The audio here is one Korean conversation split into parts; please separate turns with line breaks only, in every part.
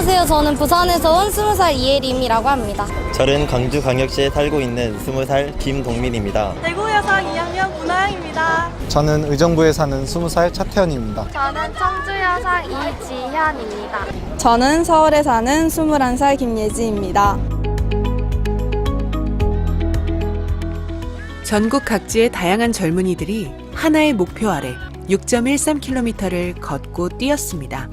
안녕하세요. 저는 부산에서 온 20살 이혜림이라고 합니다.
저는 광주광역시에 살고 있는 20살 김동민입니다.
대구여상 2학년 문하영입니다.
저는 의정부에 사는 20살 차태현입니다.
저는 청주여상 이지현입니다.
저는 서울에 사는 21살 김예지입니다.
전국 각지의 다양한 젊은이들이 하나의 목표 아래 6.13km를 걷고 뛰었습니다.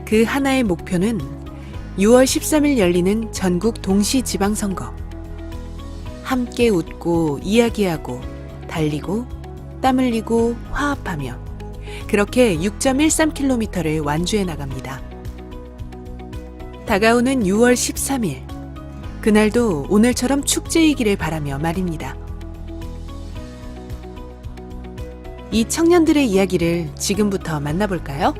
그 하나의 목표는 6월 13일 열리는 전국 동시지방선거. 함께 웃고 이야기하고 달리고 땀 흘리고 화합하며 그렇게 6.13km를 완주해 나갑니다. 다가오는 6월 13일. 그날도 오늘처럼 축제이기를 바라며 말입니다. 이 청년들의 이야기를 지금부터 만나볼까요?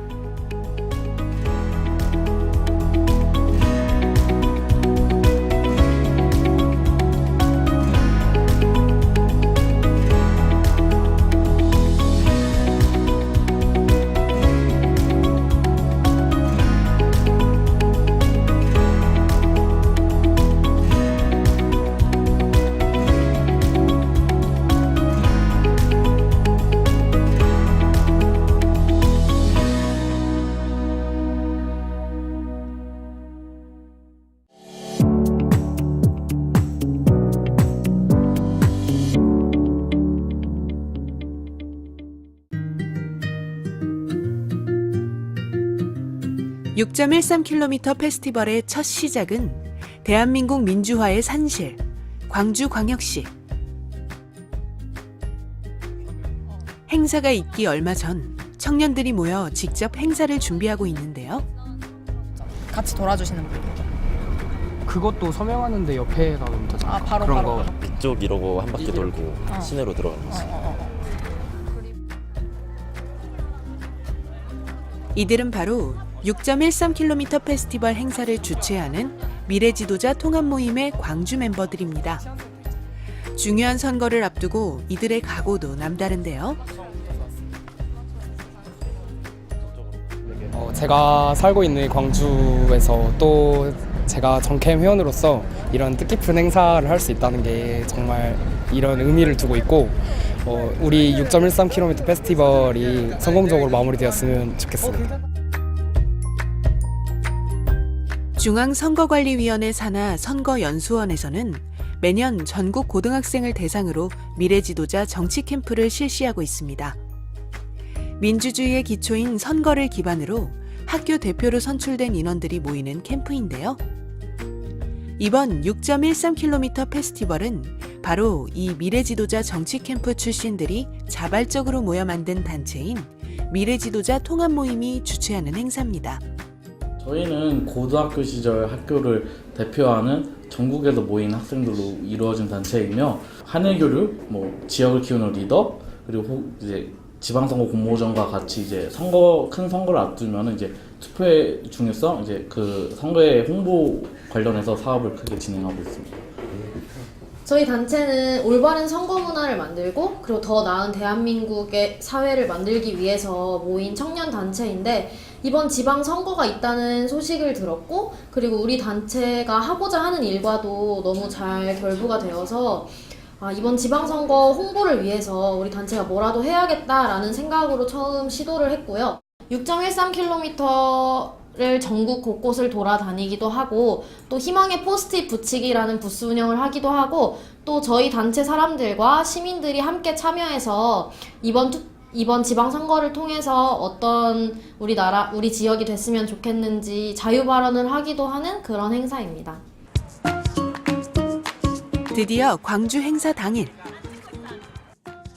(6.13km) 페스티벌의 첫 시작은 대한민국 민주화의 산실, 광주광역시. 행사가 있기 얼마 전 청년들이 모여 직접 행사를 준비하고 있는데요.
같이 돌아주시는 분.
그것도 서명하는데 옆에 가면 되잖아.
바로
그런
바로.
거.
빗쪽 이러고 한 바퀴 돌고 시내로 들어가는 거지.
이들은 바로 6.13km 페스티벌 행사를 주최하는 미래지도자 통합 모임의 광주 멤버들입니다. 중요한 선거를 앞두고 이들의 각오도 남다른데요.
제가 살고 있는 광주에서 또 제가 정캠 회원으로서 이런 뜻깊은 행사를 할 수 있다는 게 정말 이런 의미를 두고 있고 우리 6.13km 페스티벌이 성공적으로 마무리되었으면 좋겠습니다.
중앙선거관리위원회 산하 선거연수원에서는 매년 전국 고등학생을 대상으로 미래지도자 정치캠프를 실시하고 있습니다. 민주주의의 기초인 선거를 기반으로 학교 대표로 선출된 인원들이 모이는 캠프인데요. 이번 6.13km 페스티벌은 바로 이 미래지도자 정치캠프 출신들이 자발적으로 모여 만든 단체인 미래지도자 통합모임이 주최하는 행사입니다.
저희는 고등학교 시절 학교를 대표하는 전국에서 모인 학생들로 이루어진 단체이며 한일교류, 지역을 키우는 리더, 그리고 이제 지방선거 공모전과 같이 이제 큰 선거를 앞두면 이제 투표의 중요성, 이제 그 선거의 홍보 관련해서 사업을 크게 진행하고 있습니다.
저희 단체는 올바른 선거 문화를 만들고 그리고 더 나은 대한민국의 사회를 만들기 위해서 모인 청년 단체인데 이번 지방선거가 있다는 소식을 들었고 그리고 우리 단체가 하고자 하는 일과도 너무 잘 결부가 되어서 이번 지방선거 홍보를 위해서 우리 단체가 뭐라도 해야겠다라는 생각으로 처음 시도를 했고요. 6.13km를 전국 곳곳을 돌아다니기도 하고 또 희망의 포스트잇 붙이기라는 부스 운영을 하기도 하고 또 저희 단체 사람들과 시민들이 함께 참여해서 이번 지방선거를 통해서 어떤 우리 지역이 됐으면 좋겠는지 자유발언을 하기도 하는 그런 행사입니다.
드디어 광주 행사 당일.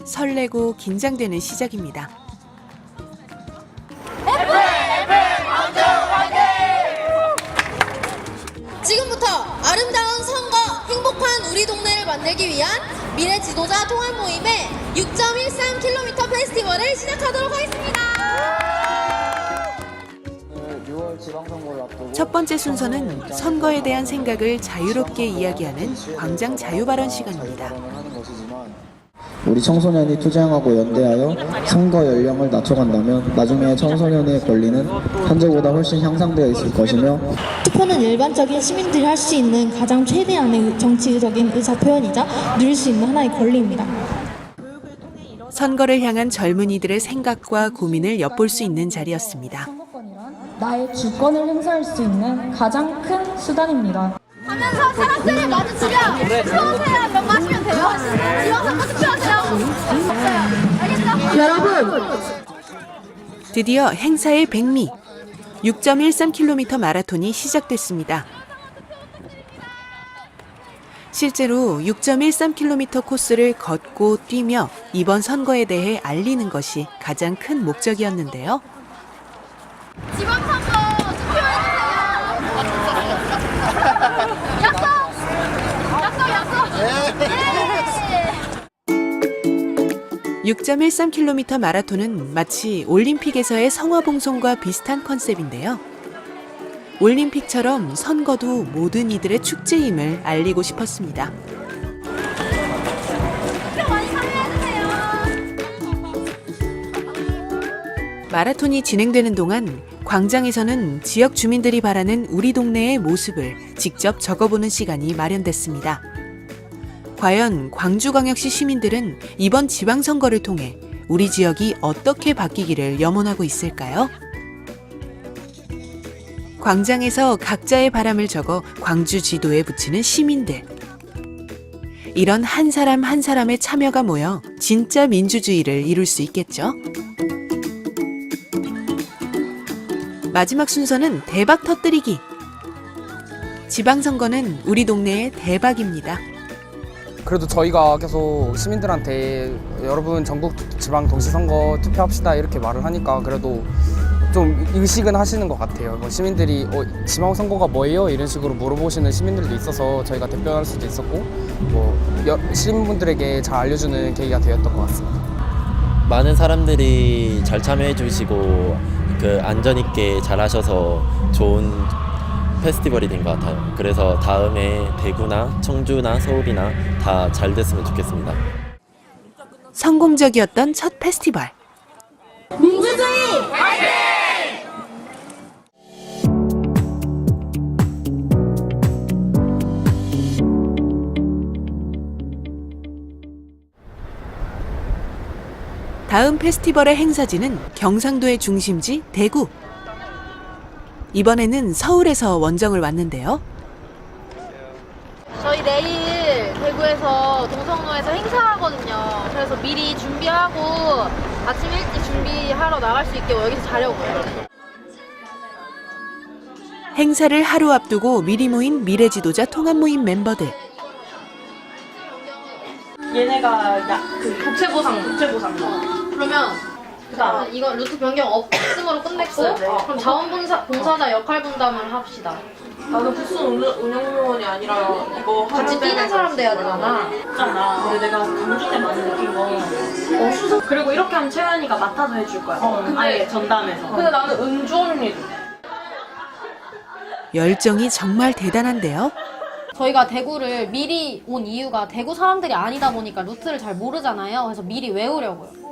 설레고 긴장되는 시작입니다.
지금부터 아름다운 선거, 행복한 우리 동네를 만들기 위한 미래 지도자 통합 모임의 6.13km 페스티벌을 시작하도록 하겠습니다.
첫 번째 순서는 선거에 대한 생각을 자유롭게 이야기하는 광장 자유발언 시간입니다.
우리 청소년이 투쟁하고 연대하여 선거 연령을 낮춰간다면 나중에 청소년의 권리는 현재보다 훨씬 향상되어 있을 것이며
투표는 일반적인 시민들이 할 수 있는 가장 최대한의 정치적인 의사 표현이자 누릴 수 있는 하나의 권리입니다.
선거를 향한 젊은이들의 생각과 고민을 엿볼 수 있는 자리였습니다.
나의 주권을 행사할 수 있는 가장 큰 수단입니다.
하면서 사람들이 마주치면 투표하세요 몇 마시면 돼요. 지원선거 투표하세요. 없어요. 알겠죠?
여러분!
드디어 행사의 백미 6.13km 마라톤이 시작됐습니다. 실제로 6.13km 코스를 걷고 뛰며 이번 선거에 대해 알리는 것이 가장 큰 목적이었는데요.
지방선거 투표해주세요.
6.13km 마라톤은 마치 올림픽에서의 성화봉송과 비슷한 컨셉인데요. 올림픽처럼 선거도 모든 이들의 축제임을 알리고 싶었습니다. 마라톤이 진행되는 동안 광장에서는 지역 주민들이 바라는 우리 동네의 모습을 직접 적어보는 시간이 마련됐습니다. 과연 광주광역시 시민들은 이번 지방선거를 통해 우리 지역이 어떻게 바뀌기를 염원하고 있을까요? 광장에서 각자의 바람을 적어 광주 지도에 붙이는 시민들. 이런 한 사람 한 사람의 참여가 모여 진짜 민주주의를 이룰 수 있겠죠? 마지막 순서는 대박 터뜨리기. 지방선거는 우리 동네의 대박입니다.
그래도 저희가 계속 시민들한테 여러분 전국 지방 동시선거 투표합시다 이렇게 말을 하니까 그래도 좀 의식은 하시는 것 같아요. 뭐 시민들이 지방선거가 뭐예요? 이런 식으로 물어보시는 시민들도 있어서 저희가 대표할 수도 있었고 뭐 시민분들에게 잘 알려주는 계기가 되었던 것 같습니다.
많은 사람들이 잘 참여해 주시고 안전 있게 잘 하셔서 좋은 페스티벌이 된 것 같아요. 그래서 다음에 대구나 청주나 서울이나 다 잘 됐으면 좋겠습니다.
성공적이었던 첫 페스티벌.
민주주의! 화이팅!
다음 페스티벌의 행사지는 경상도의 중심지 대구. 이번에는 서울에서 원정을 왔는데요.
저희 내일 대구에서 동성로에서 행사하거든요. 그래서 미리 준비하고 아침 일찍 준비하러 나갈 수 있게 여기서 자려고요.
행사를 하루 앞두고 미리 모인 미래 지도자 통합 모임 멤버들.
얘네가 교체보상. 그러면 이거 루트 변경 없음으로 끝냈고 그럼 자원봉사자 역할 분담을 합시다.
나는 부스 운영요원이 아니라 이거
같이 뛰는 사람 돼야 되잖아.
근데 내가 강주 때 많이 느낀 거 수석 그리고 이렇게 하면 채연이가 맡아서 해줄 거야. 아예 전담해서. 근데 나는 은주 언니
열정이 정말 대단한데요.
저희가 대구를 미리 온 이유가 대구 사람들이 아니다 보니까 루트를 잘 모르잖아요. 그래서 미리 외우려고요.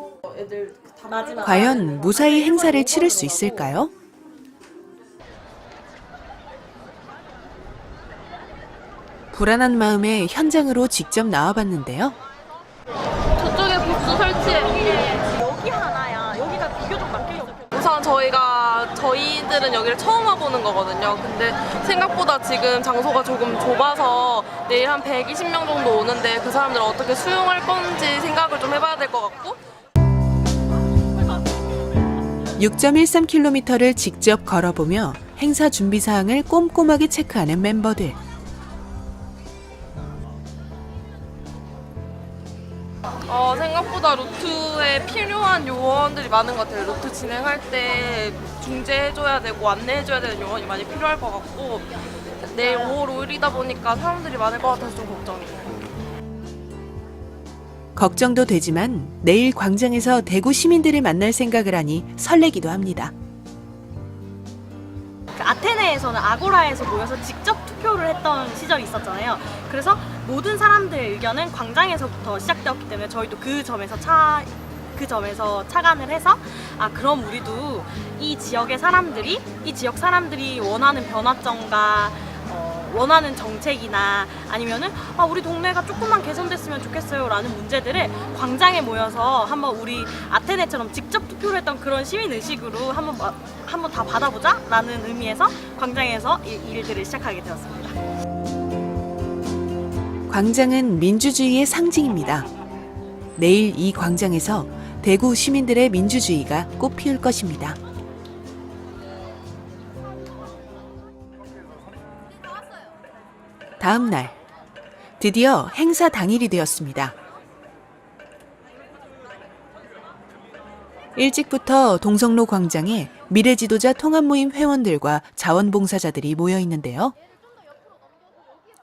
과연 무사히 행사를 치를 수 있을까요? 불안한 마음에 현장으로 직접 나와봤는데요.
저쪽에 부스 설치해.
여기 하나야. 여기가 비교적 막히려고. 우선 저희들은 여기를 처음 와보는 거거든요. 근데 생각보다 지금 장소가 조금 좁아서 내일 한 120명 정도 오는데 그 사람들을 어떻게 수용할 건지 생각을 좀 해봐야 될 것 같고
6.13km를 직접 걸어보며 행사 준비 사항을 꼼꼼하게 체크하는 멤버들.
생각보다 루트에 필요한 요원들이 많은 것 같아요. 루트 진행할 때 중재해줘야 되고 안내해줘야 되는 요원이 많이 필요할 것 같고 내일 5월 5일이다 보니까 사람들이 많을 것 같아서 좀 걱정이에요.
걱정도 되지만 내일 광장에서 대구 시민들을 만날 생각을 하니 설레기도 합니다.
아테네에서는 아고라에서 모여서 직접
투표를 했던 시절이 있었잖아요. 그래서 모든 사람들의 의견은 광장에서부터 시작되었기 때문에 저희도 그 점에서 착안을 해서 그럼 우리도 이 지역 사람들이 원하는 변화점과 원하는 정책이나 아니면은 우리 동네가 조금만 개선됐으면 좋겠어요 라는 문제들을 광장에 모여서 한번 우리 아테네처럼 직접 투표를 했던 그런 시민의식으로 한번 다 받아보자 라는 의미에서 광장에서 일들을 시작하게 되었습니다.
광장은 민주주의의 상징입니다. 내일 이 광장에서 대구 시민들의 민주주의가 꽃피울 것입니다. 다음 날, 드디어 행사 당일이 되었습니다. 일찍부터 동성로 광장에 미래지도자 통합모임 회원들과 자원봉사자들이 모여 있는데요.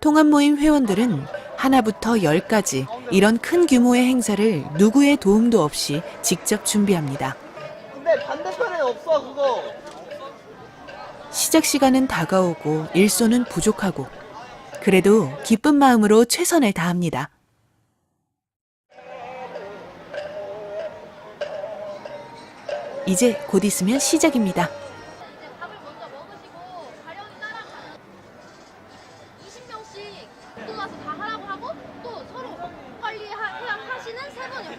통합모임 회원들은 하나부터 10까지 이런 큰 규모의 행사를 누구의 도움도 없이 직접 준비합니다.
근데 반대편에 없어 그거.
시작 시간은 다가오고 일손은 부족하고 그래도 기쁜 마음으로 최선을 다합니다. 이제 곧 있으면 시작입니다.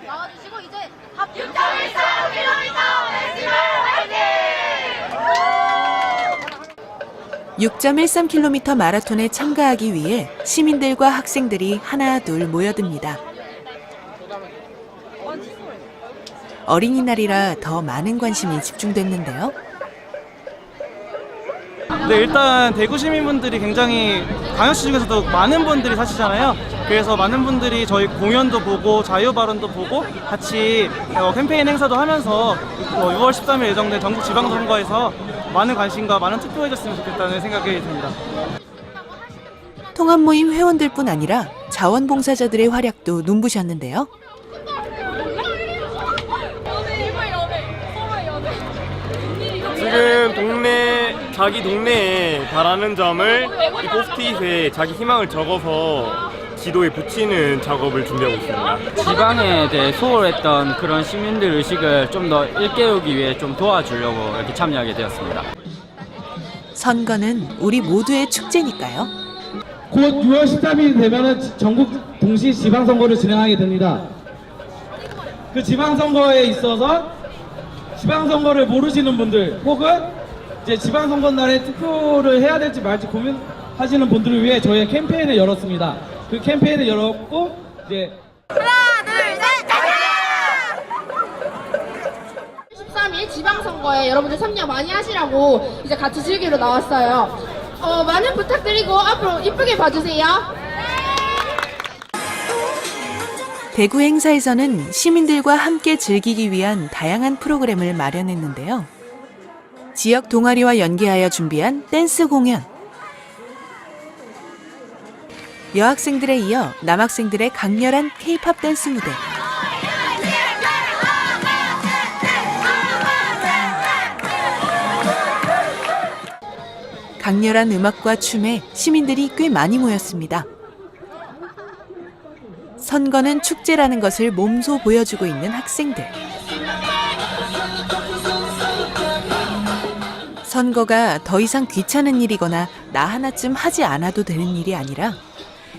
나와주시고 이제
6.13km 마라톤에 참가하기 위해 시민들과 학생들이 하나 둘 모여듭니다. 어린이날이라 더 많은 관심이 집중됐는데요.
네, 일단 대구 시민분들이 굉장히 광역시 중에서도 많은 분들이 사시잖아요. 그래서 많은 분들이 저희 공연도 보고 자유발언도 보고 같이 캠페인 행사도 하면서 6월 13일 예정된 전국 지방선거에서 많은 관심과 많은 투표해줬으면 좋겠다는 생각이 듭니다.
통합모임 회원들뿐 아니라 자원봉사자들의 활약도 눈부셨는데요.
지금 자기 동네에 바라는 점을 이 포스트잇에 자기 희망을 적어서 지도에 붙이는 작업을 준비하고 있습니다.
지방에 대해 소홀했던 그런 시민들 의식을 좀 더 일깨우기 위해 좀 도와주려고 이렇게 참여하게 되었습니다.
선거는 우리 모두의 축제니까요.
곧 6월 13일이 되면 전국 동시 지방선거를 진행하게 됩니다. 그 지방선거에 있어서 지방선거를 모르시는 분들 혹은 이제 지방선거 날에 투표를 해야 될지 말지 고민하시는 분들을 위해 저희가 캠페인을 열었습니다. 그 캠페인을 열었고 이제
하나 둘 셋 가자! 13일 지방선거에 여러분들 참여 많이 하시라고 이제 같이 즐기러 나왔어요. 많은 부탁드리고 앞으로 이쁘게 봐주세요.
대구 행사에서는 시민들과 함께 즐기기 위한 다양한 프로그램을 마련했는데요. 지역 동아리와 연계하여 준비한 댄스 공연, 여학생들에 이어 남학생들의 강렬한 K-팝 댄스 무대, 강렬한 음악과 춤에 시민들이 꽤 많이 모였습니다. 선거는 축제라는 것을 몸소 보여주고 있는 학생들. 선거가 더 이상 귀찮은 일이거나 나 하나쯤 하지 않아도 되는 일이 아니라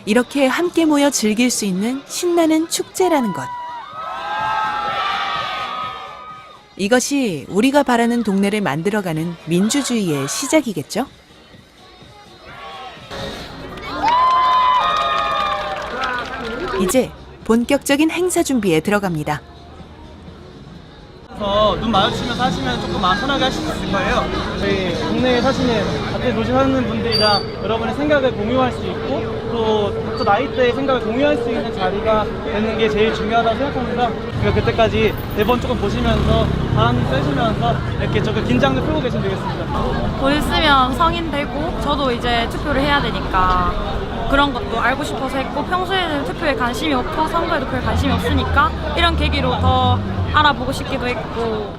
이렇게 함께 모여 즐길 수 있는 신나는 축제라는 것. 이것이 우리가 바라는 동네를 만들어가는 민주주의의 시작이겠죠? 이제 본격적인 행사 준비에 들어갑니다.
눈 마주치면서 하시면 조금 마음 편하게 하실 수 있을 거예요. 저희 동네에 사시는 같은 도시 사는 분들이랑 여러분의 생각을 공유할 수 있고 또 각자 나이대의 생각을 공유할 수 있는 자리가 되는 게 제일 중요하다고 생각합니다. 그러니까 그때까지 대본 조금 보시면서 바람 쐬시면서 이렇게 조금 긴장도 풀고 계시면 되겠습니다.
곧 있으면 성인 되고 저도 이제 투표를 해야 되니까 그런 것도 알고 싶어서 했고 평소에는 투표에 관심이 없고 선거에도 별 관심이 없으니까 이런 계기로 더 알아보고 싶기도 했고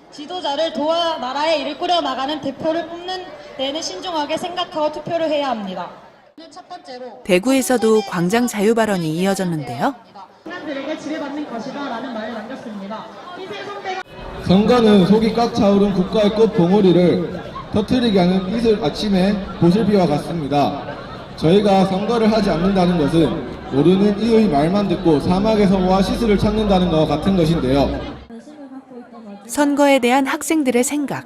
지도자를 도와 나라의 일을 꾸려나가는 대표를 뽑는 데는 신중하게 생각하고 투표를 해야 합니다.
대구에서도 광장 자유 발언이 이어졌는데요.
사람들에게 지배받는 것이다라는 말을 남겼습니다. 희생 선배가
선거는 속이 꽉 차오른 국가의 꽃 봉오리를 터뜨리게 하는 이슬 아침의 보슬비와 같습니다. 저희가 선거를 하지 않는다는 것은 모르는 이의 말만 듣고 사막에서 오아시스를 찾는다는 것과 같은 것인데요.
선거에 대한 학생들의 생각.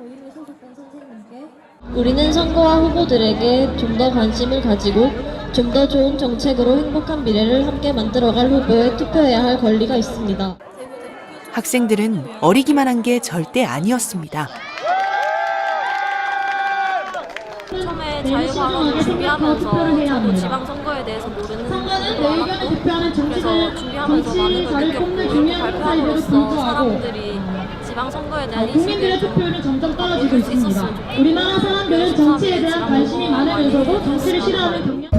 우리는 선거와 후보들에게 좀 더 관심을 가지고 좀 더 좋은 정책으로 행복한 미래를 함께 만들어갈 후보에 투표해야 할 권리가 있습니다.
학생들은 어리기만 한 게 절대 아니었습니다.
처음에 자유발언을 준비하면서 저도 지방선거에 대해서 모르는 부분도 많았고 그래서 준비하면서 많은 걸 느꼈고 발표함으로써 사람들이 지방선거에 대한 인식을
투표율은 점점 떨어지고 있습니다. 우리나라 사람들은 정치에 대한 관심이 많으면서도 정치를 싫어하는 경향.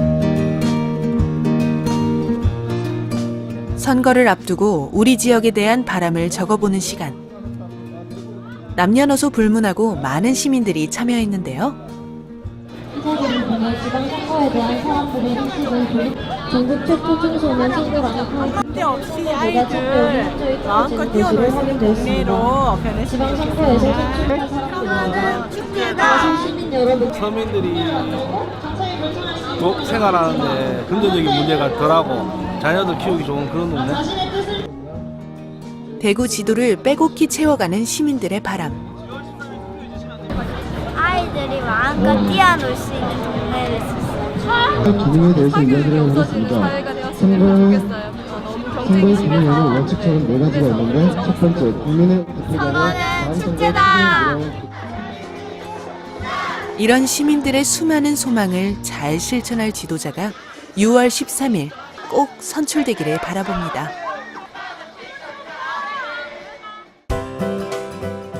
선거를 앞두고 우리 지역에 대한 바람을 적어보는 시간. 남녀노소 불문하고 많은 시민들이 참여했는데요.
기사들을 통해 지방선거에 대한 사람들의 인식을 돌리 전국 최초 중소면 선거라는
그때 없이 아이들 마음껏 뛰어놀 수 있는 동네로
지방선거에서 선출한 사람들과 축제다 시민 여러분
서민들이 생활하는데 금전적인 문제가 덜하고 자녀들 키우기 좋은 그런 동네.
대구 지도를 빼곡히 채워가는 시민들의 바람.
아이들이 마음껏 뛰어놀 수 있는 동네를 썼어요.
기능에 대해서 이야기를 하겠습니다. 선거의 기능에는 원칙적으로 4가지가 있는데 첫 번째, 국민의
선거는 축제다.
이런 시민들의 수많은 소망을 잘 실천할 지도자가 6월 13일 꼭 선출되기를 바라봅니다.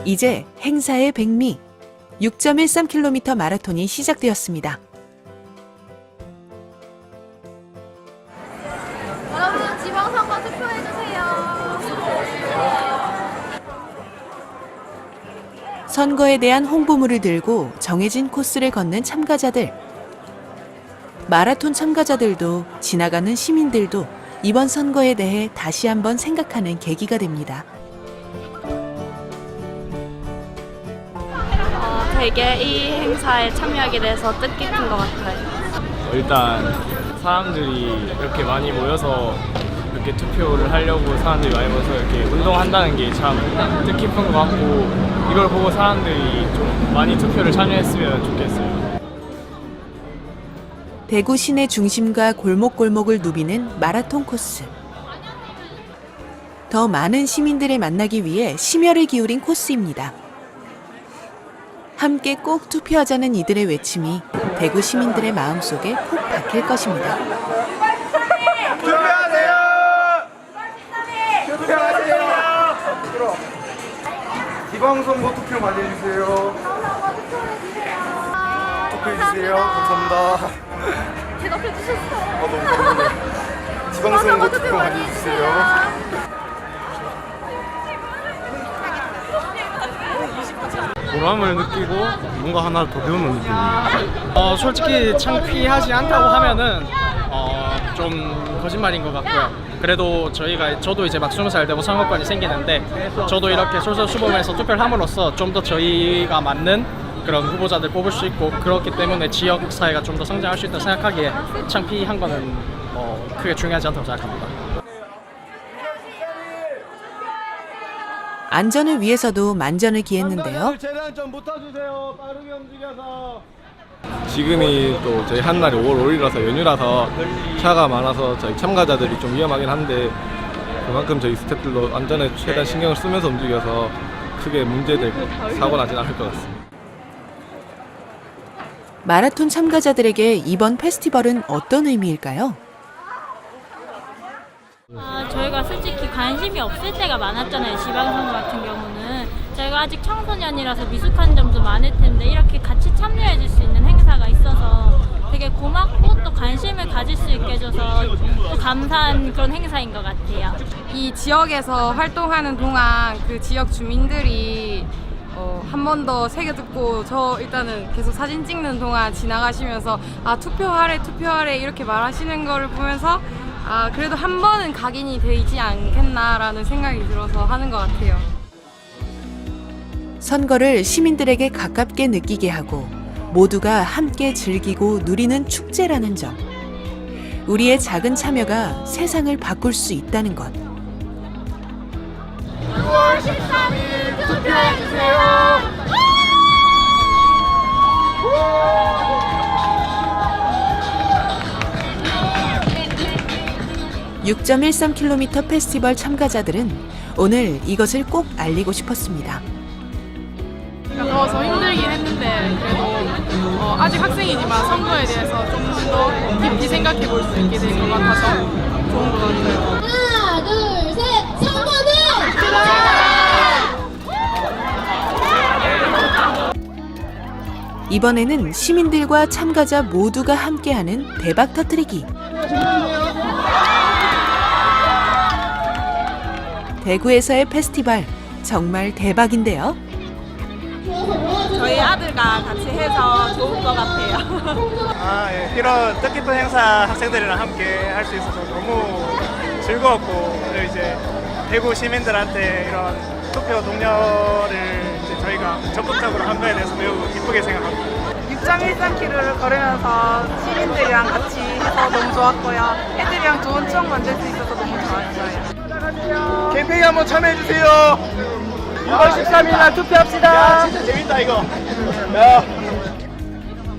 이제 행사의 백미 6.13km 마라톤이 시작되었습니다.
여러분 지방선거 투표해주세요.
선거에 대한 홍보물을 들고 정해진 코스를 걷는 참가자들. 마라톤 참가자들도 지나가는 시민들도 이번 선거에 대해 다시 한번 생각하는 계기가 됩니다.
되게 이 행사에 참여하게 돼서 뜻깊은 것 같아요.
일단 사람들이 이렇게 많이 모여서 이렇게 투표를 하려고 사람들이 많이 모여서 이렇게 운동한다는 게 참 뜻깊은 것 같고 이걸 보고 사람들이 좀 많이 투표를 참여했으면 좋겠어요.
대구 시내 중심과 골목골목을 누비는 마라톤 코스. 더 많은 시민들을 만나기 위해 심혈을 기울인 코스입니다. 함께 꼭 투표하자는 이들의 외침이 대구 시민들의 마음속에 콕 박힐 것입니다.
투표하세요! 투표하세요! 지방선거 투표 많이 해주세요. 투표해주세요. 감사합니다.
대답해주셨어요.
너무 감사합니다. 지방선거 투표 많이 해주세요.
보람을 느끼고 뭔가 하나 더 배우는 느낌이에요.
솔직히 창피하지 않다고 하면은 좀 거짓말인 것 같고요. 그래도 저도 이제 막 20살 되고 선거권이 생기는데 저도 이렇게 솔선수범해서 투표를 함으로써 좀 더 저희가 맞는 그런 후보자들 뽑을 수 있고 그렇기 때문에 지역 사회가 좀 더 성장할 수 있다고 생각하기에 창피한 거는 크게 중요하지 않다고 생각합니다.
안전을 위해서도 만전을 기했는데요.
최대한 좀 붙어주세요. 빠르게 움직여서.
지금이 또 저희 한날이 5월 5일이라서 연휴라서 차가 많아서 저희 참가자들이 좀 위험하긴 한데 그만큼 저희 스태프들도 안전에 최대한 신경을 쓰면서 움직여서 크게 문제될 사고 나진 않을 것 같습니다.
마라톤 참가자들에게 이번 페스티벌은 어떤 의미일까요?
저희가 솔직히 관심이 없을 때가 많았잖아요. 지방선거 같은 경우는 저희가 아직 청소년이라서 미숙한 점도 많을 텐데 이렇게 같이 참여해 줄 수 있는 행사가 있어서 되게 고맙고 또 관심을 가질 수 있게 해줘서 또 감사한 그런 행사인 것 같아요.
이 지역에서 활동하는 동안 그 지역 주민들이 한 한 번 더 새겨 듣고 저 일단은 계속 사진 찍는 동안 지나가시면서 아 투표하래 이렇게 말하시는 거를 보면서 아 그래도 한 번은 각인이 되지 않겠나라는 생각이 들어서 하는 것 같아요.
선거를 시민들에게 가깝게 느끼게 하고 모두가 함께 즐기고 누리는 축제라는 점. 우리의 작은 참여가 세상을 바꿀 수 있다는 것.
6월 13일 투표해주세요.
6.13km 페스티벌 참가자들은 오늘 이것을 꼭 알리고 싶었습니다.
더워서 힘들긴 했는데 그래도 아직 학생이지만 선거에 대해서 좀 더 깊이 생각해 볼 수 있게 된 것 같아서 좋은 것 같아요.
하나, 둘, 셋. 선거는
이번에는 시민들과 참가자 모두가 함께하는 대박 터뜨리기. 대구에서의 페스티벌 정말 대박인데요.
저희 아들과 같이 해서 좋은 것 같아요.
예. 이런 뜻깊은 행사 학생들이랑 함께 할 수 있어서 너무 즐거웠고 그리고 이제 대구 시민들한테 이런 투표 동료를 이제 저희가 적극적으로 한 거에 대해서 매우 기쁘게 생각합니다.
6.13km를 걸으면서 시민들이랑 같이 해서 너무 좋았고요. 애들이랑 좋은 추억 만들 수 있어서 너무 좋았어요.
캠페인 한번 참여해주세요. 6월 13일 날 투표합시다. 야, 진짜 재밌다 이거. 야.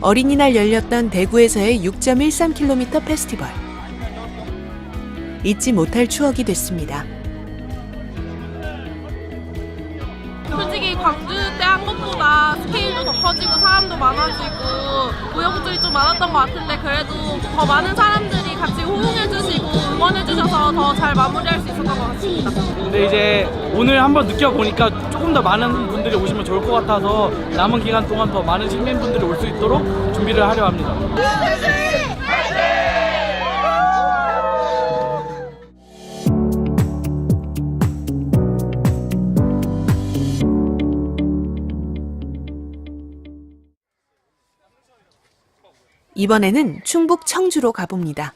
어린이날 열렸던 대구에서의 6.13km 페스티벌. 잊지 못할 추억이 됐습니다.
솔직히 광주 때 한 것보다 스케일도 더 커지고 사람도 많아지고 우여곡절이 좀 많았던 것 같은데 그래도 더 많은 사람들이 같이 호응해주시고 응원해주셔서 더 잘 마무리할 수 있었던 것 같습니다.
근데 이제 오늘 한번 느껴보니까 조금 더 많은 분들이 오시면 좋을 것 같아서 남은 기간 동안 더 많은 시민분들이 올 수 있도록 준비를 하려 합니다.
이번에는 충북 청주로 가봅니다.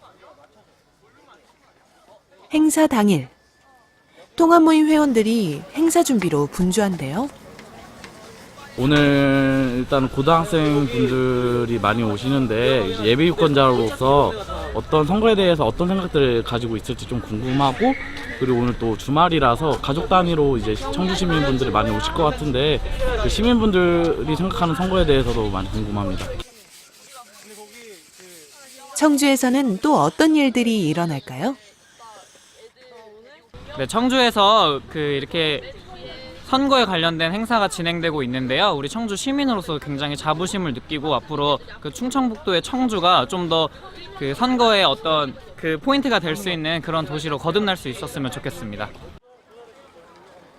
행사 당일, 통합모임 회원들이 행사 준비로 분주한데요.
오늘 일단 고등학생 분들이 많이 오시는데 이제 예비 유권자로서 어떤 선거에 대해서 어떤 생각들을 가지고 있을지 좀 궁금하고 그리고 오늘 또 주말이라서 가족 단위로 이제 청주 시민분들이 많이 오실 것 같은데 그 시민분들이 생각하는 선거에 대해서도 많이 궁금합니다.
청주에서는 또 어떤 일들이 일어날까요?
네, 청주에서 이렇게 선거에 관련된 행사가 진행되고 있는데요. 우리 청주 시민으로서 굉장히 자부심을 느끼고 앞으로 충청북도의 청주가 좀 더 선거의 어떤 포인트가 될 수 있는 그런 도시로 거듭날 수 있었으면 좋겠습니다.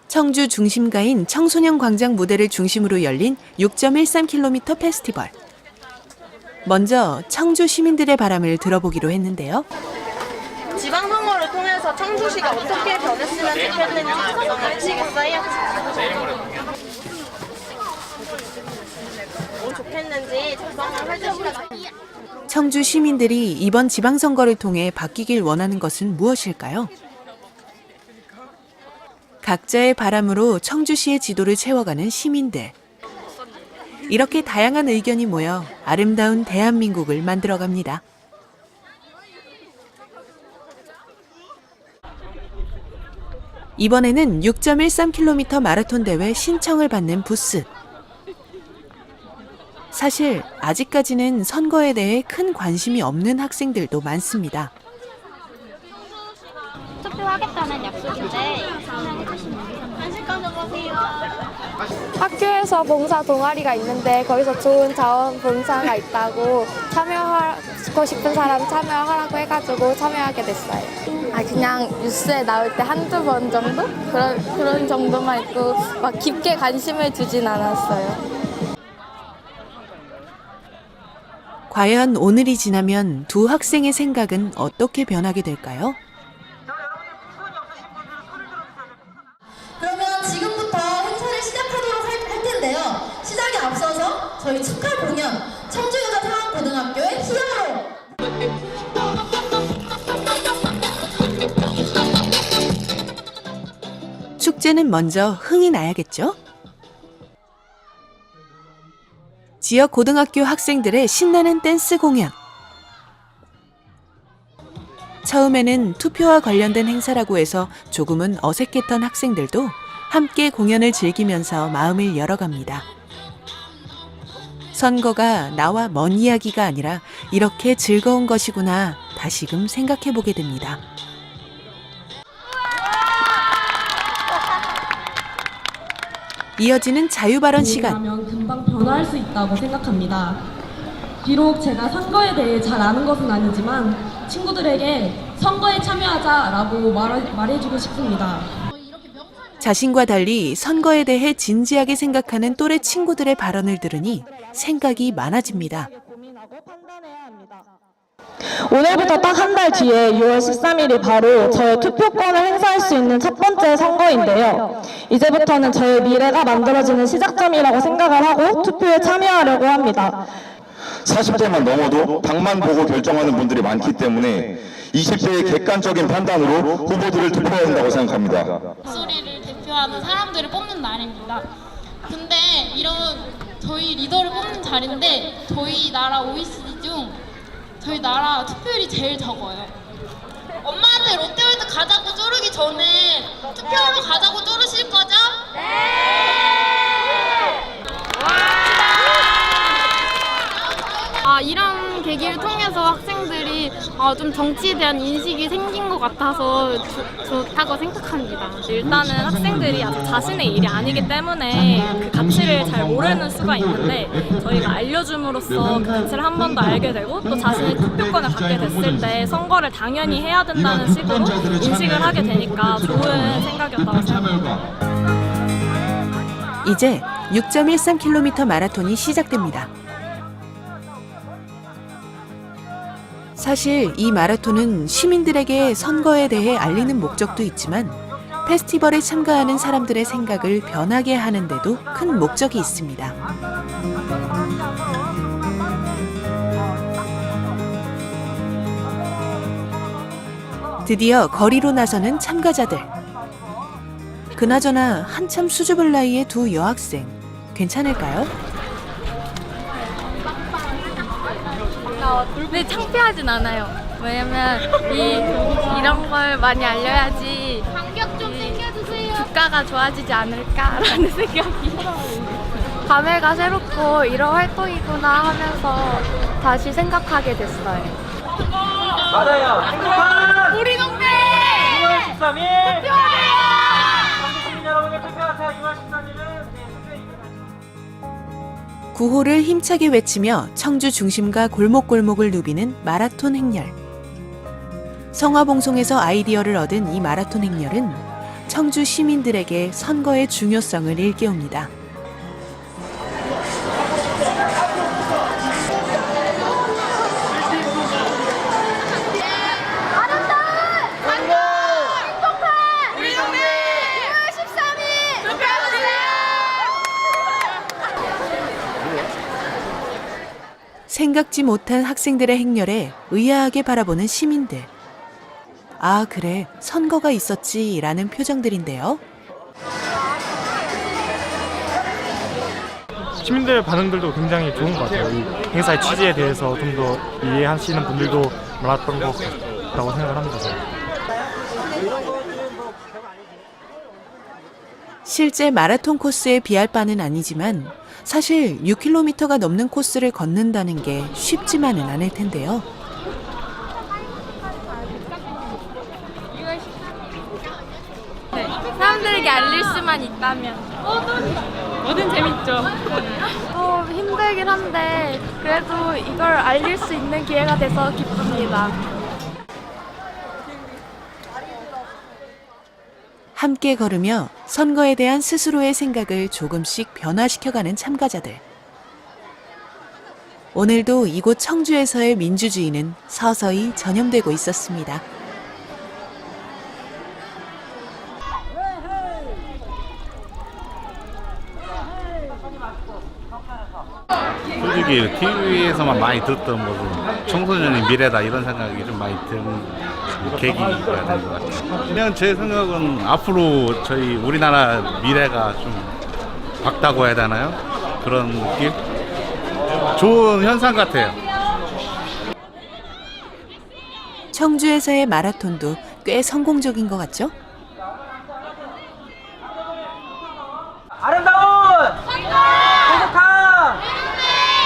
청주 중심가인 청소년 광장 무대를 중심으로 열린 6.13km 페스티벌. 먼저 청주 시민들의 바람을 들어보기로 했는데요.
지방선거를 통해서 청주시가 어떻게 변했으면 좋겠는지 작성을 해주시겠어요? 좋겠는지 작성을 해주시겠어요?
청주 시민들이 이번 지방선거를 통해 바뀌길 원하는 것은 무엇일까요? 각자의 바람으로 청주시의 지도를 채워가는 시민들. 이렇게 다양한 의견이 모여 아름다운 대한민국을 만들어갑니다. 이번에는 6.13km 마라톤 대회 신청을 받는 부스. 사실 아직까지는 선거에 대해 큰 관심이 없는 학생들도 많습니다.
투표하겠다는 약속인데 관심 가져보세요.
학교에서 봉사 동아리가 있는데 거기서 좋은 자원 봉사가 있다고 참여하고 싶은 사람 참여하라고 해가지고 참여하게 됐어요. 그냥 뉴스에 나올 때 한두 번 정도? 그런 정도만 있고 막 깊게 관심을 두진 않았어요.
과연 오늘이 지나면 두 학생의 생각은 어떻게 변하게 될까요?
그러면 지금부터 행사를 시작하도록 할 텐데요.
저희 축하 공연 청주여자상고등학교의 히어로.
축제는 먼저 흥이 나야겠죠? 지역 고등학교 학생들의 신나는 댄스 공연. 처음에는 투표와 관련된 행사라고 해서 조금은 어색했던 학생들도 함께 공연을 즐기면서 마음을 열어갑니다. 선거가 나와 먼 이야기가 아니라 이렇게 즐거운 것이구나 다시금 생각해보게 됩니다. 이어지는 자유발언 시간.
하면 금방 변화할 수 있다고 생각합니다. 비록 제가 선거에 대해 잘 아는 것은 아니지만 친구들에게 선거에 참여하자라고 말해주고 싶습니다.
자신과 달리 선거에 대해 진지하게 생각하는 또래 친구들의 발언을 들으니 생각이 많아집니다.
오늘부터 딱 한 달 뒤에 6월 13일이 바로 저의 투표권을 행사할 수 있는 첫 번째 선거인데요. 이제부터는 저의 미래가 만들어지는 시작점이라고 생각을 하고 투표에 참여하려고 합니다.
40대만 넘어도 당만 보고 결정하는 분들이 많기 때문에 20대의 객관적인 판단으로 후보들을 투표해야 한다고 생각합니다.
목소리를 대표하는 사람들을 뽑는 날입니다. 근데 이런 저희 리더를 뽑는 자리인데 저희 나라 OECD 중 저희 나라 투표율이 제일 적어요. 엄마한테 롯데월드 가자고 쪼르기 전에 투표하러 가자고 쪼르실 거죠?
이런 계기를 통해서 학생들이 좀 정치에 대한 인식이 생긴 것 같아서 좋다고 생각합니다.
일단은 학생들이 아직 자신의 일이 아니기 때문에 그 가치를 잘 모르는 수가 있는데 저희가 알려줌으로써 그 가치를 한 번 더 알게 되고 또 자신이 투표권을 갖게 됐을 때 선거를 당연히 해야 된다는 식으로 인식을 하게 되니까 좋은 생각이었다고 생각합니다.
이제 6.13km 마라톤이 시작됩니다. 사실 이 마라톤은 시민들에게 선거에 대해 알리는 목적도 있지만 페스티벌에 참가하는 사람들의 생각을 변하게 하는 데도 큰 목적이 있습니다. 드디어 거리로 나서는 참가자들. 그나저나 한참 수줍을 나이의 두 여학생. 괜찮을까요?
네, 창피하진 않아요. 왜냐면 이런 걸 많이 알려야지
간격 좀 챙겨주세요.
국가가 좋아지지 않을까라는 생각이. 감회가 새롭고 이런 활동이구나 하면서 다시 생각하게 됐어요.
맞아요. 행복한
우리 동네
6월 13일
투표하세요.
시민 여러분들 투표하세요. 6월 13일은
구호를 힘차게 외치며 청주 중심과 골목골목을 누비는 마라톤 행렬. 성화봉송에서 아이디어를 얻은 이 마라톤 행렬은 청주 시민들에게 선거의 중요성을 일깨웁니다. 생각지 못한 학생들의 행렬에 의아하게 바라보는 시민들. 아, 그래, 선거가 있었지 라는 표정들인데요.
시민들의 반응들도 굉장히 좋은 것 같아요. 이 행사의 취지에 대해서 좀 더 이해하시는 분들도 많았던 것 같다고 생각을 합니다.
실제 마라톤 코스에 비할 바는 아니지만 사실 6km가 넘는 코스를 걷는다는 게 쉽지만은 않을 텐데요.
네, 사람들에게 알릴 수만 있다면
뭐든 재밌죠.
힘들긴 한데 그래도 이걸 알릴 수 있는 기회가 돼서 기쁩니다.
함께 걸으며 선거에 대한 스스로의 생각을 조금씩 변화시켜가는 참가자들. 오늘도 이곳 청주에서의 민주주의는 서서히 전염되고 있었습니다.
솔직히 TV에서만 많이 듣던 무슨 청소년의 미래다 이런 생각이 좀 많이 드는 계기가 된 것 같아요. 그냥 제 생각은 앞으로 저희 우리나라 미래가 좀 밝다고 해야 되나요? 그런 느낌? 좋은 현상 같아요.
청주에서의 마라톤도 꽤 성공적인 것 같죠?
아름다운 행복한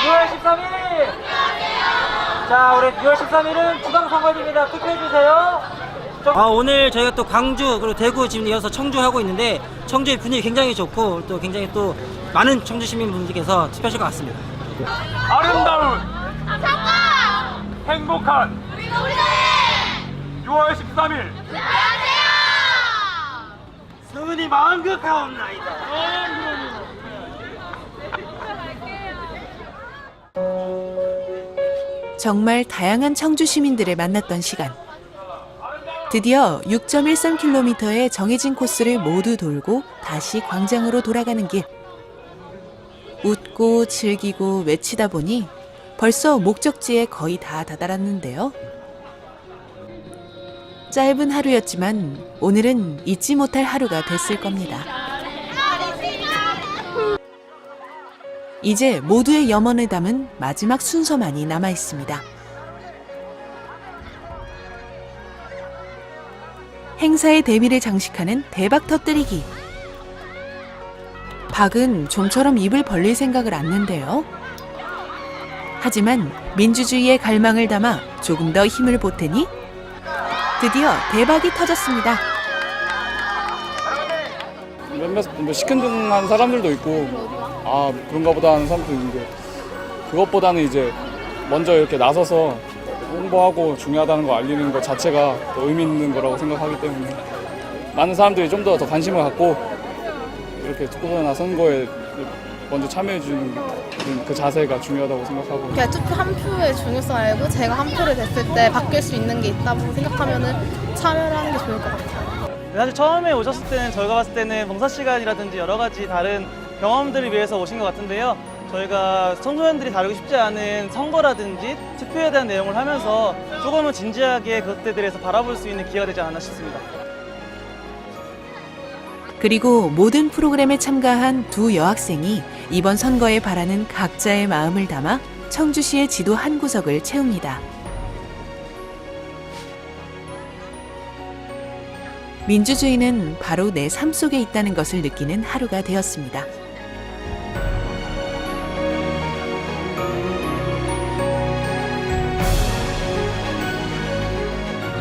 6월 13일. 자, 우리 6월 13일은 지방선거입니다. 투표해주세요. 오늘 저희가 또 광주 그리고 대구 지금 이어서 청주 하고 있는데 청주의 분위기 굉장히 좋고 또 굉장히 또 많은 청주 시민분들께서 투표하실 것 같습니다.
아름다운 행복한 6월 13일
성은이 만극하옵나이다.
정말 다양한 청주 시민들을 만났던 시간. 드디어 6.13km의 정해진 코스를 모두 돌고 다시 광장으로 돌아가는 길. 웃고 즐기고 외치다 보니 벌써 목적지에 거의 다 다다랐는데요. 짧은 하루였지만 오늘은 잊지 못할 하루가 됐을 겁니다. 이제 모두의 염원을 담은 마지막 순서만이 남아 있습니다. 행사의 대미를 장식하는 대박 터뜨리기. 박은 좀처럼 입을 벌릴 생각을 않는데요. 하지만 민주주의의 갈망을 담아 조금 더 힘을 보태니 드디어 대박이 터졌습니다.
몇몇 시큰둥한 사람들도 있고 그런가 보다 하는 사람도 있는데 그것보다는 이제 먼저 이렇게 나서서 홍보하고 중요하다는 거 알리는 것 자체가 더 의미 있는 거라고 생각하기 때문에 많은 사람들이 좀 더 관심을 갖고 이렇게 투표나 선거에 먼저 참여해 주는 그 자세가 중요하다고 생각하고
그냥 투표 한 표의 중요성 알고 제가 한 표를 냈을 때 바뀔 수 있는 게 있다고 생각하면 참여를 하는 게 좋을 것 같아요.
사실 처음에 오셨을 때는 저희가 봤을 때는 봉사 시간이라든지 여러 가지 다른 경험들을 위해서 오신 것 같은데요. 저희가 청소년들이 다루기 쉽지 않은 선거라든지 투표에 대한 내용을 하면서 조금은 진지하게 그것들에 대해서 바라볼 수 있는 기회가 되지 않았나 싶습니다.
그리고 모든 프로그램에 참가한 두 여학생이 이번 선거에 바라는 각자의 마음을 담아 청주시의 지도 한 구석을 채웁니다. 민주주의는 바로 내 삶 속에 있다는 것을 느끼는 하루가 되었습니다.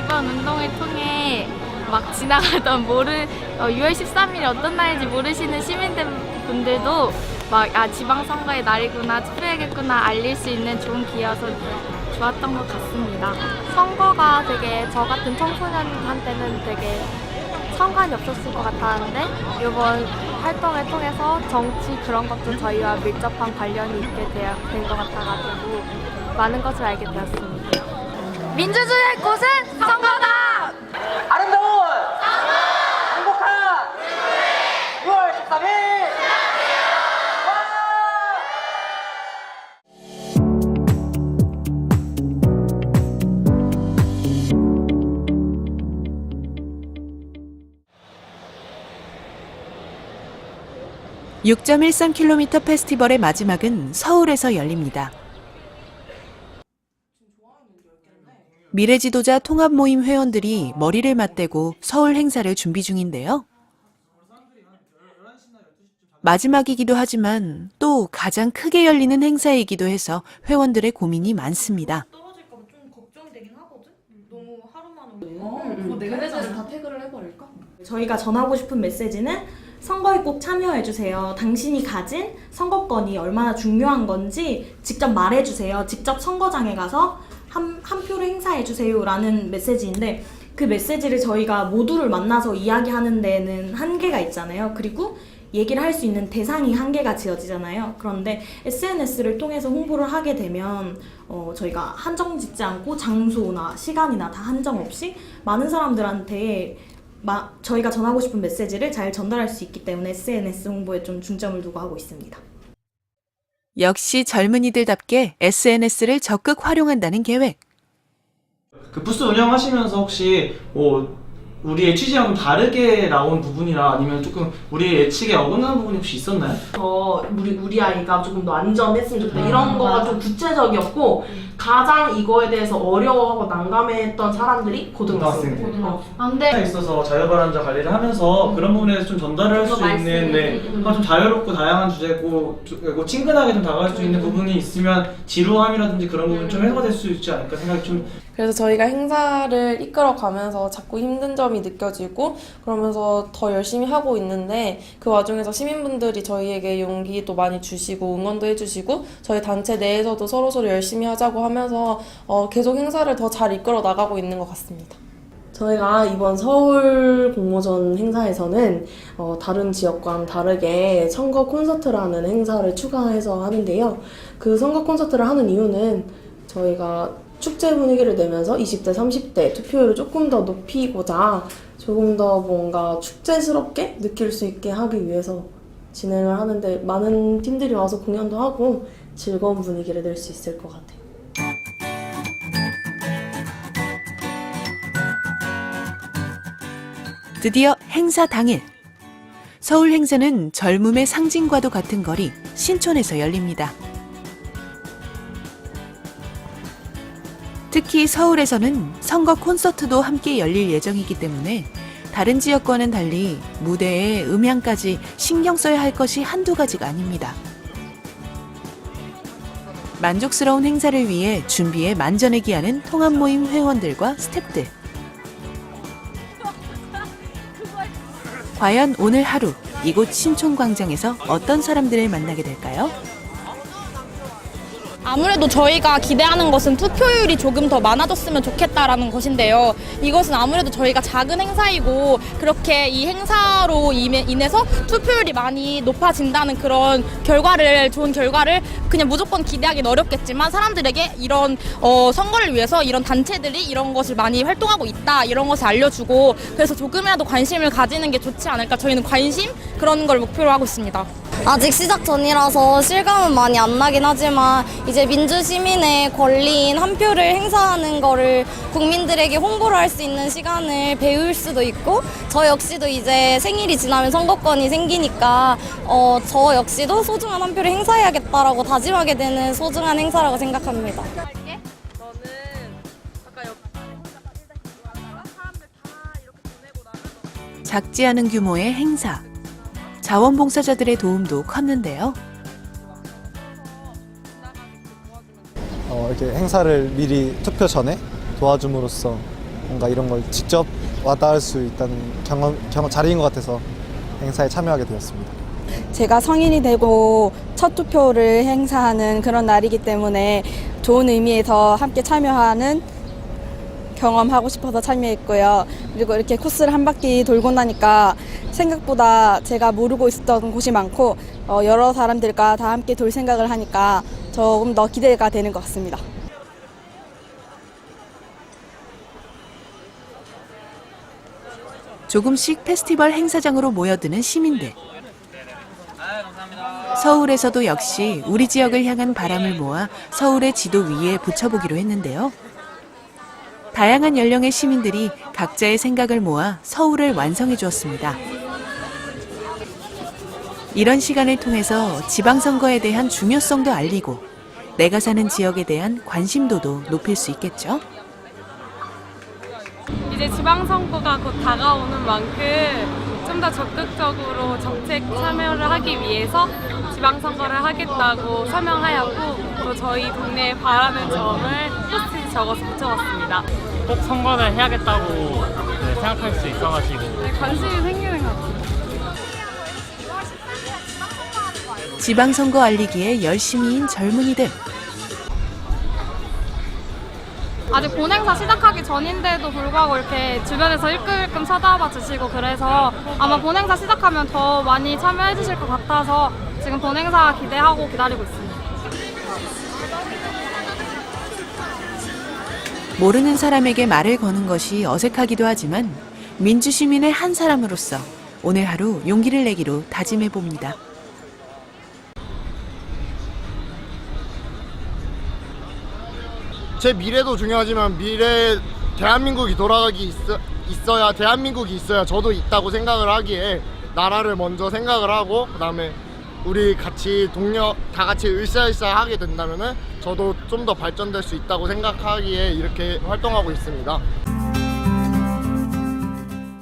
이번 운동을 통해 막 지나가던 6월 13일이 어떤 날인지 모르시는 시민분들도 지방선거의 날이구나, 투표해야겠구나 알릴 수 있는 좋은 기회여서 좋았던 것 같습니다.
선거가 되게 저 같은 청소년한테는 되게 상관이 없었을 것 같았는데 이번 활동을 통해서 정치 그런 것도 저희와 밀접한 관련이 있게 된 것 같아가지고 많은 것을 알게 되었습니다.
민주주의의 꽃은 선거다!
아름다운 행복한 6월 13일!
(6.13km) 페스티벌의 마지막은 서울에서 열립니다. 미래지도자 통합모임 회원들이 머리를 맞대고 서울 행사를 준비 중인데요. 마지막이기도 하지만 또 가장 크게 열리는 행사이기도 해서 회원들의 고민이 많습니다.
그래서 다 태그를 해버릴까?
저희가 전하고 싶은 메시지는 선거에 꼭 참여해주세요. 당신이 가진 선거권이 얼마나 중요한 건지 직접 말해주세요. 직접 선거장에 가서 한 표를 행사해주세요 라는 메시지인데 그 메시지를 저희가 모두를 만나서 이야기하는 데는 한계가 있잖아요. 그리고 얘기를 할 수 있는 대상이 한계가 지어지잖아요. 그런데 SNS를 통해서 홍보를 하게 되면 저희가 한정 짓지 않고 장소나 시간이나 다 한정 없이 많은 사람들한테 저희가 전하고 싶은 메시지를 잘 전달할 수 있기 때문에 SNS 홍보에 좀 중점을 두고 하고 있습니다.
역시 젊은이들답게 SNS를 적극 활용한다는 계획.
그 부스 운영하시면서 혹시 우리의 취지와는 다르게 나온 부분이나 아니면 조금 우리의 예측에 어긋나는 부분이 혹시 있었나요?
우리 아이가 조금 더 안전했으면 좋겠다 이런 거가 좀 구체적이었고 가장 이거에 대해서 어려워하고 난감했던 사람들이 고등학생들.
에 있어서 자유발언자 관리를 하면서 그런 부분에서 좀 전달을 할 수 있는 좀 자유롭고 다양한 주제고 그리고 친근하게 좀 다가갈 수 있는 부분이 있으면 지루함이라든지 그런 부분 좀 해소가 될 수 있지 않을까 생각이 좀.
그래서 저희가 행사를 이끌어가면서 자꾸 힘든 점이 느껴지고 그러면서 더 열심히 하고 있는데 그 와중에서 시민분들이 저희에게 용기도 많이 주시고 응원도 해주시고 저희 단체 내에서도 서로서로 열심히 하자고 하면서 계속 행사를 더 잘 이끌어 나가고 있는 것 같습니다. 저희가 이번 서울 공모전 행사에서는 다른 지역과는 다르게 선거 콘서트라는 행사를 추가해서 하는데요. 그 선거 콘서트를 하는 이유는 저희가 축제 분위기를 내면서 20대, 30대 투표율을 조금 더 높이고자 조금 더 뭔가 축제스럽게 느낄 수 있게 하기 위해서 진행을 하는데 많은 팀들이 와서 공연도 하고 즐거운 분위기를 낼 수 있을 것 같아요.
드디어 행사 당일. 서울 행사는 젊음의 상징과도 같은 거리 신촌에서 열립니다. 특히 서울에서는 선거 콘서트도 함께 열릴 예정이기 때문에 다른 지역과는 달리 무대에 음향까지 신경 써야 할 것이 한두 가지가 아닙니다. 만족스러운 행사를 위해 준비에 만전을 기하는 통합모임 회원들과 스태프들. 과연 오늘 하루 이곳 신촌광장에서 어떤 사람들을 만나게 될까요?
아무래도 저희가 기대하는 것은 투표율이 조금 더 많아졌으면 좋겠다라는 것인데요. 이것은 아무래도 저희가 작은 행사이고 그렇게 이 행사로 인해서 투표율이 많이 높아진다는 그런 좋은 결과를 그냥 무조건 기대하기는 어렵겠지만 사람들에게 이런 선거를 위해서 이런 단체들이 이런 것을 많이 활동하고 있다 이런 것을 알려주고 그래서 조금이라도 관심을 가지는 게 좋지 않을까. 저희는 관심 그런 걸 목표로 하고 있습니다.
아직 시작 전이라서 실감은 많이 안 나긴 하지만 이제 민주시민의 권리인 한 표를 행사하는 거를 국민들에게 홍보를 할 수 있는 시간을 배울 수도 있고 저 역시도 이제 생일이 지나면 선거권이 생기니까 저 역시도 소중한 한 표를 행사해야겠다라고 다짐하게 되는 소중한 행사라고 생각합니다.
작지 않은 규모의 행사. 자원봉사자들의 도움도 컸는데요.
이렇게 행사를 미리 투표 전에 도와줌으로써 뭔가 이런 걸 직접 와닿을 수 있다는 자리인 것 같아서 행사에 참여하게 되었습니다.
제가 성인이 되고 첫 투표를 행사하는 그런 날이기 때문에 좋은 의미에서 함께 참여하는 경험하고 싶어서 참여했고요. 그리고 이렇게 코스를 한 바퀴 돌고 나니까 생각보다 제가 모르고 있었던 곳이 많고 여러 사람들과 다 함께 돌 생각을 하니까 조금 더 기대가 되는 것 같습니다.
조금씩 페스티벌 행사장으로 모여드는 시민들. 서울에서도 역시 우리 지역을 향한 바람을 모아 서울의 지도 위에 붙여보기로 했는데요. 다양한 연령의 시민들이 각자의 생각을 모아 서울을 완성해 주었습니다. 이런 시간을 통해서 지방선거에 대한 중요성도 알리고 내가 사는 지역에 대한 관심도도 높일 수 있겠죠?
이제 지방선거가 곧 다가오는 만큼 좀 더 적극적으로 정책 참여를 하기 위해서 지방선거를 하겠다고 서명하였고 또 저희 동네에 바라는 점을 포스트잇 적어서 붙여봤습니다.
꼭 선거를 해야겠다고 생각할 수 있어가지고
관심이 생기는 것 같아요.
지방선거 알리기에 열심히인 젊은이들.
아직 본행사 시작하기 전인데도 불구하고 이렇게 주변에서 일끌끔 쳐다봐 주시고 그래서 아마 본행사 시작하면 더 많이 참여해 주실 것 같아서 지금 본행사 기대하고 기다리고 있습니다.
모르는 사람에게 말을 거는 것이 어색하기도 하지만 민주시민의 한 사람으로서 오늘 하루 용기를 내기로 다짐해 봅니다.
제 미래도 중요하지만 대한민국이 돌아가기 있어야 대한민국이 있어야 저도 있다고 생각을 하기에 나라를 먼저 생각을 하고 그다음에 우리 같이 다 같이 으쌰으쌰 하게 된다면은 저도 좀 더 발전될 수 있다고 생각하기에 이렇게 활동하고 있습니다.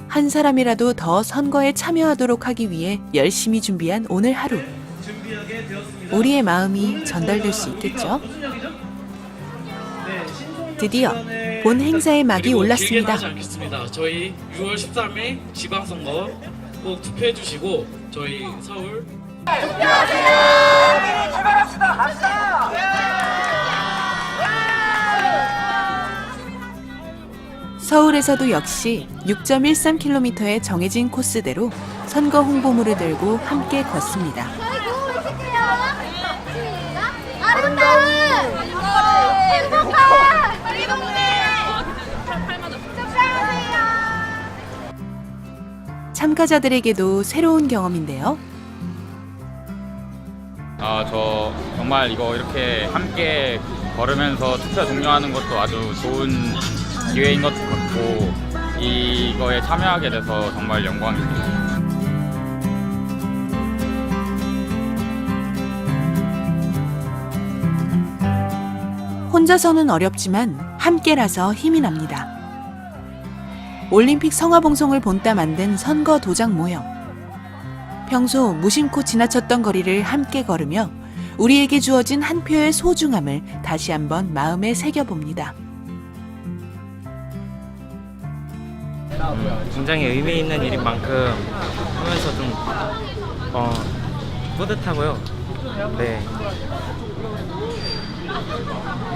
한 사람이라도 더 선거에 참여하도록 하기 위해 열심히 준비한 오늘 하루. 우리의 마음이 전달될 수 있겠죠? 드디어 본 행사의 막이 올랐습니다.
저희 6월 13일 지방선거 꼭 투표해 주시고 저희 서울
투표하세요! 출발합시다! 갑시다!
서울에서도 역시 6.13km의 정해진 코스대로 선거 홍보물을 들고 함께 걷습니다.
아름다운 행복한 우리 동네!
참가자들에게도 새로운 경험인데요.
저 정말 이거 이렇게 함께 걸으면서 투표 종료하는 것도 아주 좋은 기회인 것 같고 이거에 참여하게 돼서 정말 영광입니다.
혼자서는 어렵지만 함께라서 힘이 납니다. 올림픽 성화봉송을 본따 만든 선거 도장 모형. 평소 무심코 지나쳤던 거리를 함께 걸으며 우리에게 주어진 한 표의 소중함을 다시 한번 마음에 새겨봅니다.
굉장히 의미 있는 일인 만큼 하면서 좀 뿌듯하고요. 네.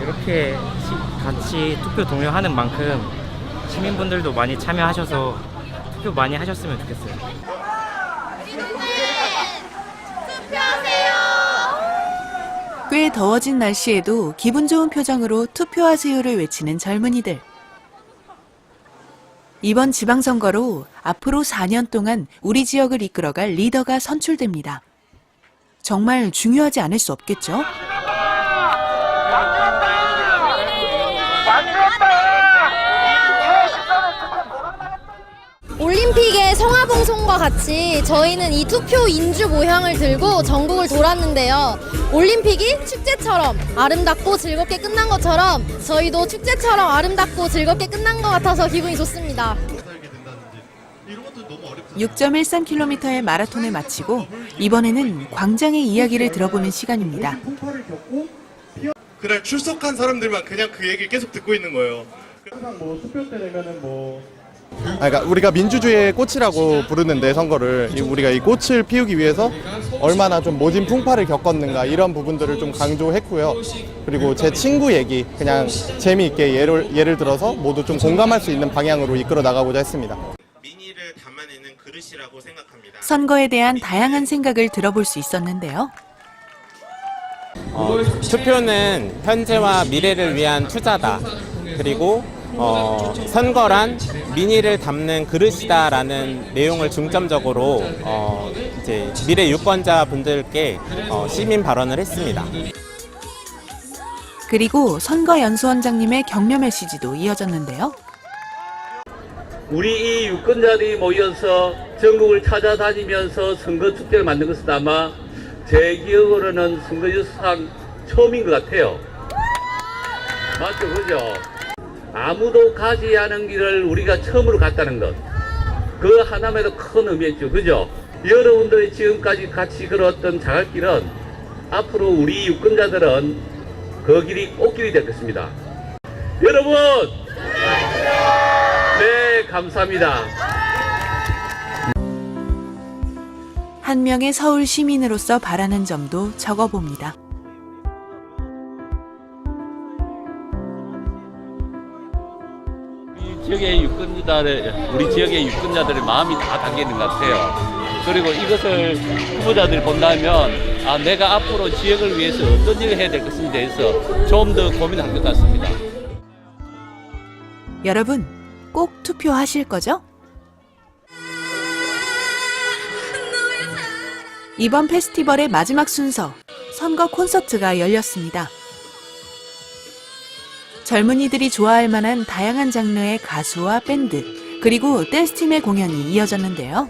이렇게 같이 투표 동료하는 만큼 시민분들도 많이 참여하셔서 투표 많이 하셨으면 좋겠어요.
꽤 더워진 날씨에도 기분 좋은 표정으로 투표하세요를 외치는 젊은이들. 이번 지방선거로 앞으로 4년 동안 우리 지역을 이끌어갈 리더가 선출됩니다. 정말 중요하지 않을 수 없겠죠?
올림픽의 성화봉송과 같이 저희는 이 투표 인주 모형을 들고 전국을 돌았는데요. 올림픽이 축제처럼 아름답고 즐겁게 끝난 것처럼 저희도 축제처럼 아름답고 즐겁게 끝난 것 같아서 기분이 좋습니다.
6.13km의 마라톤을 마치고 이번에는 광장의 이야기를 들어보는 시간입니다.
그날 출석한 사람들만 그냥 그 얘기를 계속 듣고 있는 거예요.
항상 뭐 투표 때 되면은
그러니까 우리가 민주주의의 꽃이라고 부르는데 선거를 우리가 이 꽃을 피우기 위해서 얼마나 좀 모진 풍파를 겪었는가 이런 부분들을 좀 강조했고요. 그리고 제 친구 얘기 그냥 재미있게 예를 들어서 모두 좀 공감할 수 있는 방향으로 이끌어 나가고자 했습니다.
민의를 담아내는 그릇이라고 생각합니다.
선거에 대한 다양한 생각을 들어볼 수 있었는데요.
투표는 현재와 미래를 위한 투자다. 그리고 선거란 민의를 담는 그릇이다라는 내용을 중점적으로 이제 미래 유권자 분들께 시민 발언을 했습니다.
그리고 선거연수원장님의 격려 메시지도 이어졌는데요.
우리 이 유권자들이 모여서 전국을 찾아다니면서 선거 축제를 만든 것은 아마 제 기억으로는 선거 역사상 처음인 것 같아요. 맞죠, 그죠? 아무도 가지 않은 길을 우리가 처음으로 갔다는 것, 그 하나만도 큰 의미였죠, 그죠? 여러분들이 지금까지 같이 걸었던 자갈길은 앞으로 우리 유권자들은 그 길이 꽃길이 되겠습니다. 여러분, 네, 감사합니다.
한 명의 서울 시민으로서 바라는 점도 적어봅니다.
우리 지역의 유권자들의 마음이 다 담겨 있는 것 같아요. 그리고 이것을 후보자들이 본다면 내가 앞으로 지역을 위해서 어떤 일을 해야 될 것인지에 대해서 좀 더 고민할 것 같습니다.
여러분, 꼭 투표하실 거죠? 이번 페스티벌의 마지막 순서, 선거 콘서트가 열렸습니다. 젊은이들이 좋아할 만한 다양한 장르의 가수와 밴드, 그리고 댄스팀의 공연이 이어졌는데요.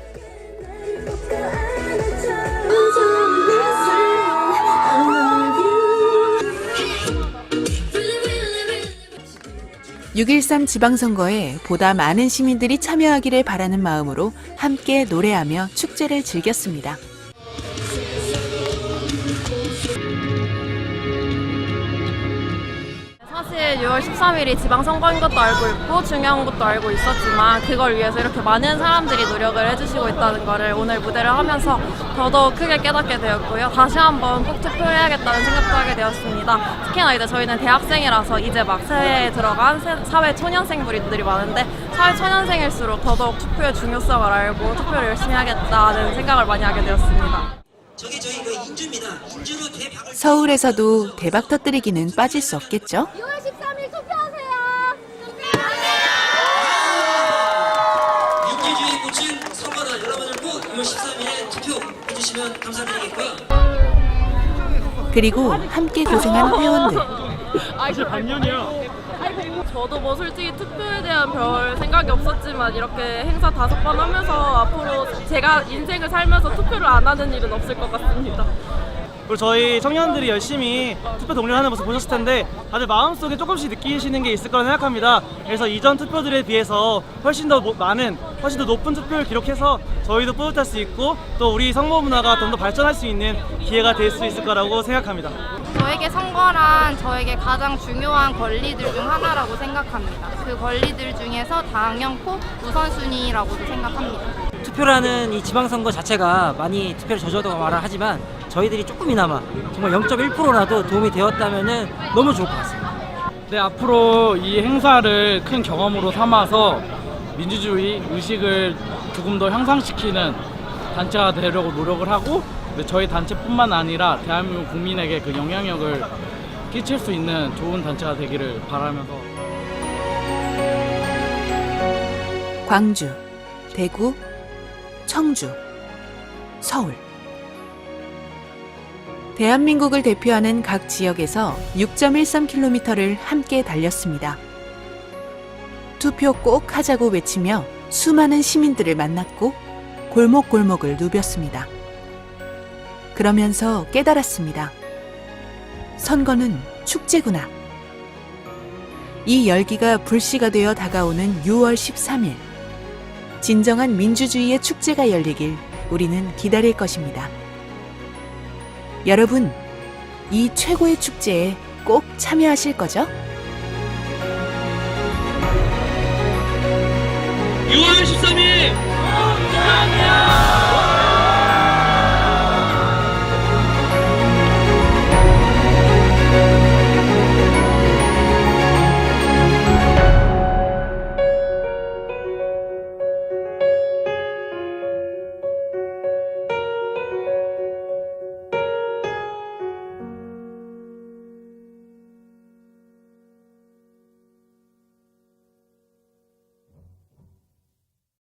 (6.13) 지방선거에 보다 많은 시민들이 참여하기를 바라는 마음으로 함께 노래하며 축제를 즐겼습니다.
사실 6월 13일이 지방선거인 것도 알고 있고 중요한 것도 알고 있었지만 그걸 위해서 이렇게 많은 사람들이 노력을 해주시고 있다는 거를 오늘 무대를 하면서 더더욱 크게 깨닫게 되었고요. 다시 한번 꼭 투표해야겠다는 생각도 하게 되었습니다. 특히나 이제 저희는 대학생이라서 이제 막 새해에 들어간 사회 초년생들이 많은데 사회 초년생일수록 더더욱 투표의 중요성을 알고 투표를 열심히 하겠다는 생각을 많이 하게 되었습니다.
저기 인주입니다. 인주로 대박을
서울에서도 대박 터뜨리기는 빠질 수 없겠죠?
6월 13일 투표하세요.
민주주의 꽃은 선거다. 여러분들 꼭 6월 13일에 투표해주시면 감사드리겠고요.
그리고 함께 고생한 회원들.
이제 반년이야. 저도 뭐 솔직히 투표에 대한 별 생각이 없었지만 이렇게 행사 5번 하면서 앞으로 제가 인생을 살면서 투표를 안 하는 일은 없을 것 같습니다.
그리고 저희 청년들이 열심히 투표 독려하는 모습 보셨을 텐데 다들 마음속에 조금씩 느끼시는 게 있을 거라 생각합니다. 그래서 이전 투표들에 비해서 훨씬 더 많은, 훨씬 더 높은 투표를 기록해서 저희도 뿌듯할 수 있고 또 우리 선거 문화가 좀 더 발전할 수 있는 기회가 될 수 있을 거라고 생각합니다.
저에게 선거란 저에게 가장 중요한 권리들 중 하나라고 생각합니다. 그 권리들 중에서 당연코 우선순위라고도 생각합니다.
투표라는 이 지방선거 자체가 많이 투표를 저조하다고 말을 하지만 저희들이 조금이나마 정말 0.1%라도 도움이 되었다면 너무 좋을 것 같습니다.
네, 앞으로 이 행사를 큰 경험으로 삼아서 민주주의 의식을 조금 더 향상시키는 단체가 되려고 노력을 하고 저희 단체뿐만 아니라 대한민국 국민에게 그 영향력을 끼칠 수 있는 좋은 단체가 되기를 바라면서
광주, 대구, 청주, 서울. 대한민국을 대표하는 각 지역에서 6.13km를 함께 달렸습니다. 투표 꼭 하자고 외치며 수많은 시민들을 만났고 골목골목을 누볐습니다. 그러면서 깨달았습니다. 선거는 축제구나. 이 열기가 불씨가 되어 다가오는 6월 13일. 진정한 민주주의의 축제가 열리길 우리는 기다릴 것입니다. 여러분, 이 최고의 축제에 꼭 참여하실 거죠?
6월 13일!